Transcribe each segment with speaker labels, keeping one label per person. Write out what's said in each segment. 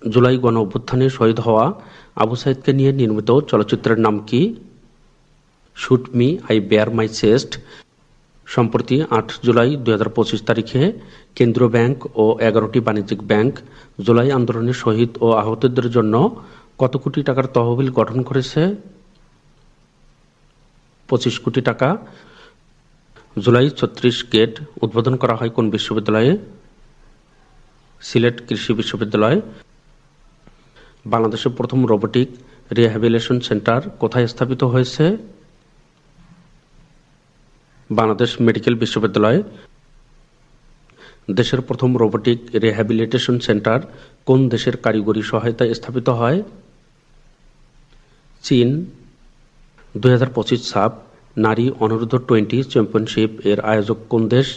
Speaker 1: জুলাই গণ অভ্যুত্থানে শহীদ হওয়া আবু সাঈদকে নিয়ে নির্মিত চলচ্চিত্রের নাম কি? Shoot me, I bear my chest. সম্প্রতি ৮ জুলাই ২০২৫ তারিখে কেন্দ্রীয় ব্যাংক ও ১১টি বাণিজ্যিক ব্যাংক জুলাই আন্দোলনে শহীদ ও আহতদের জন্য কত কোটি টাকার তহবিল গঠন করেছে? ২৫ কোটি টাকা। জুলাই ৩৬ গেট উদ্বোধন করা হয় কোন বিশ্ববিদ্যালয়ে? সিলেট কৃষি বিশ্ববিদ্যালয়। বাংলাদেশের প্রথম রোবোটিক রিহ্যাবিলিটেশন সেন্টার কোথায় স্থাপিত হয়েছে? বাংলাদেশ মেডিকেল বিশ্ববিদ্যালয়। দেশের প্রথম রোবোটিক রিহ্যাবিলিটেশন সেন্টার কোন দেশের কারিগরি সহায়তায় স্থাপিত হয়? চীন। ২০২৫ সাফ নারী অনূর্ধ্ব 20 চ্যাম্পিয়নশিপ এর আয়োজক কোন দেশ?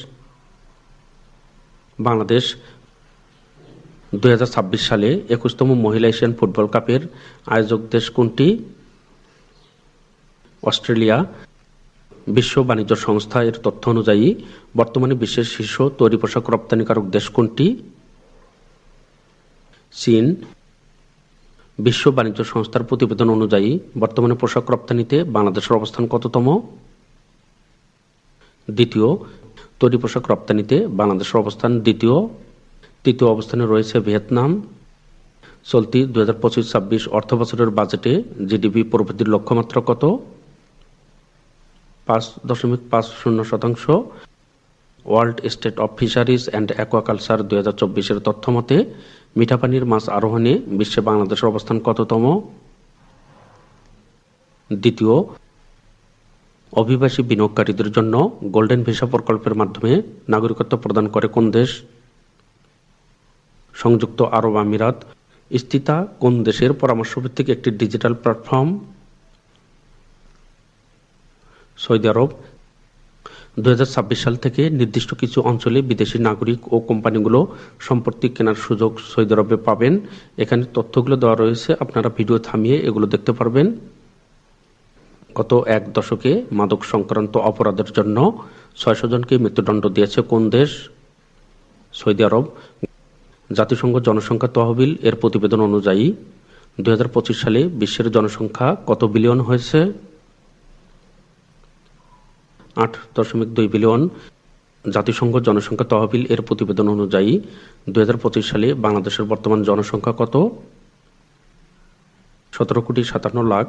Speaker 1: বাংলাদেশ। ২০২৬ সালে ২১তম মহিলা এশিয়ান ফুটবল কাপের আয়োজক দেশ কোনটি? অস্ট্রেলিয়া। বিশ্ব বাণিজ্য সংস্থা এর তথ্য অনুযায়ী বর্তমানে বিশ্বের শীর্ষ তৈরি পোশাক রপ্তানিকারক দেশ কোনটি? চীন। বিশ্ব বাণিজ্য সংস্থার প্রতিবেদন অনুযায়ী বর্তমানে পোশাক রপ্তানিতে বাংলাদেশের অবস্থান কততম? দ্বিতীয়। তৈরি পোশাক রপ্তানিতে বাংলাদেশের অবস্থান দ্বিতীয়। তৃতীয় অবস্থানে রয়েছে ভিয়েতনাম। চলতি ২০২৫-২৬ অর্থবছরের বাজেটে জিডিপি প্রবৃদ্ধির লক্ষ্যমাত্রা কত? ৫.৫০%। World state of fisheries and aquaculture ২০২৪-এর তথ্য মতে মিঠা পানির মাছ আরোহণে বিশ্বে বাংলাদেশের অবস্থান কততম? দ্বিতীয়। অভিবাসী বিনিয়োগকারীদের জন্য গোল্ডেন ভিসা প্রকল্পের মাধ্যমে নাগরিকত্ব প্রদান করে কোন দেশ? সংযুক্ত আরব আমিরাত। ইস্তিতা কোন দেশের পরামর্শভিত্তিক একটি ডিজিটাল প্ল্যাটফর্ম? সৌদি আরব। ২০২৬ সাল থেকে নির্দিষ্ট কিছু অঞ্চলে বিদেশি নাগরিক ও কোম্পানিগুলো সম্পত্তি কেনার সুযোগ সৌদি আরবে পাবেন। এখানে তথ্যগুলো দেওয়া রয়েছে, আপনারা ভিডিও থামিয়ে এগুলো দেখতে পারবেন। গত এক দশকে মাদক সংক্রান্ত অপরাধের জন্য ৬০০ জনকে মৃত্যুদণ্ড দিয়েছে কোন দেশ? সৌদি আরব। জাতিসংঘ জনসংখ্যা তহবিল এর প্রতিবেদন অনুযায়ী ২০২৫ সালে বিশ্বের জনসংখ্যা কত বিলিয়ন হয়েছে? ৮.২ বিলিয়ন। জাতিসংঘ জনসংখ্যা তহবিল এর প্রতিবেদন অনুযায়ী ২০২৫ সালে বাংলাদেশের বর্তমান জনসংখ্যা কত? ১৭,৫৭,০০,০০০।